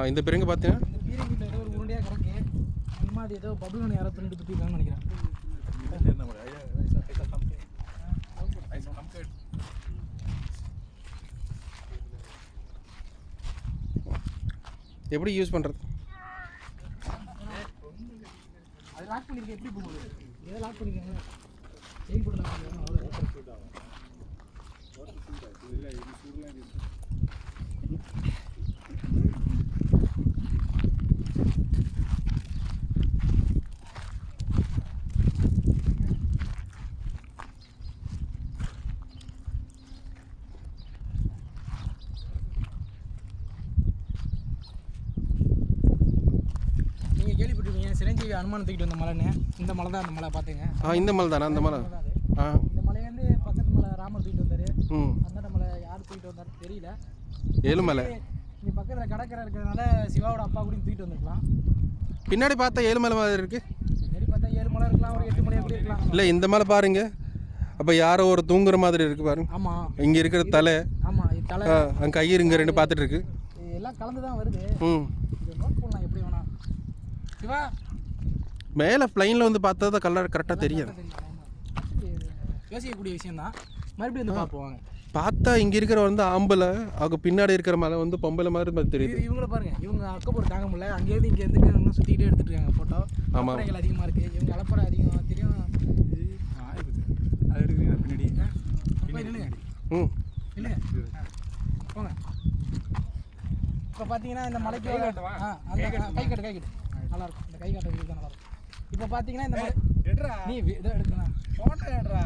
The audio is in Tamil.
இந்த பிறகு பார்த்தீங்கன்னா இந்த பீரங்கியில் ஏதோ ஒரு உருண்டையாக கிடக்கு. அம்மா அது ஏதோ பபுள்கன் யாரோ துணிட்டு துப்பிருக்காங்கன்னு நினைக்கிறேன். எப்படி யூஸ் பண்ணுறது? அது லாக் பண்ணியிருக்கேன். எப்படி போகுது? எதை லாக் பண்ணிக்கோங்க. செயின் போட்டு லாக் பண்ணிக்கோங்க. அவ்வளோ கேள்விப்பட்டிருக்கீங்க சிரஞ்சீவி அனுமானம் தூக்கிட்டு வந்த மலைன்னு. இந்த மலை தான் அந்த மலை பார்த்துங்க. இந்த மலை தானே அந்த மலை? இந்த மலையிலேருந்து பக்கத்து மலை ராமர் தூக்கிட்டு வந்தார். அந்த மலை யார் தூக்கிட்டு வந்தார் தெரியல. ஏழுமலை இங்கே பக்கத்தில் கடற்கரை இருக்கிறதுனால சிவாவோட அப்பா கூட தூக்கிட்டு வந்துருக்கலாம். பின்னாடி பார்த்தா ஏழுமலை மாதிரி இருக்குது. பின்னாடி பார்த்தா 7 மலை இருக்கலாம், ஒரு 8 மலை எப்படி இருக்கலாம். இல்லை இந்த மலை பாருங்க. அப்போ யாரோ ஒரு தூங்குற மாதிரி இருக்கு பாருங்க. ஆமாம், இங்கே இருக்கிற தலை. ஆமாம், இது தலை. அங்கே கயிறு இங்கே 2 பார்த்துட்டு இருக்கு. எல்லாம் கலந்து தான் வருது. இதை நோட் பண்ணலாம் எப்படி வேணா. சிவா மேலே ஃப்ளைனில் வந்து பார்த்தா தான் கலர் கரெக்டாக தெரியும். யோசிக்கக்கூடிய விஷயம் தான். மறுபடியும் வந்து பார்ப்போம். பார்த்தா இங்கே இருக்கிற வந்து ஆம்பளை, அவங்க பின்னாடி இருக்கிற மலை வந்து பொம்பளை மாதிரி தெரியுது. இவங்கள பாருங்க, இவங்க அக்கப்போர் தாங்க முடியல. அங்கேயிருந்து இங்கே இருந்து இன்னும் சுற்றிக்கிட்டே எடுத்துட்டு இருக்காங்க ஃபோட்டோ. அலப்பறைகள் அதிகமாக இருக்குது. இவங்க அலப்பறை அதிகமாக தெரியும். அது எடுக்குறீங்க பின்னாடி. இல்லைங்க போங்க. இப்போ பார்த்தீங்கன்னா இந்த மலைக்கு அந்த கை கட்டு நல்லாயிருக்கும். இந்த கை காட்டுறதுக்கு தான் நல்லாயிருக்கும். இப்போ பார்த்தீங்கன்னா இந்த மலை நீ இதை எடுக்கணும். ஃபோட்டோ எடுறா.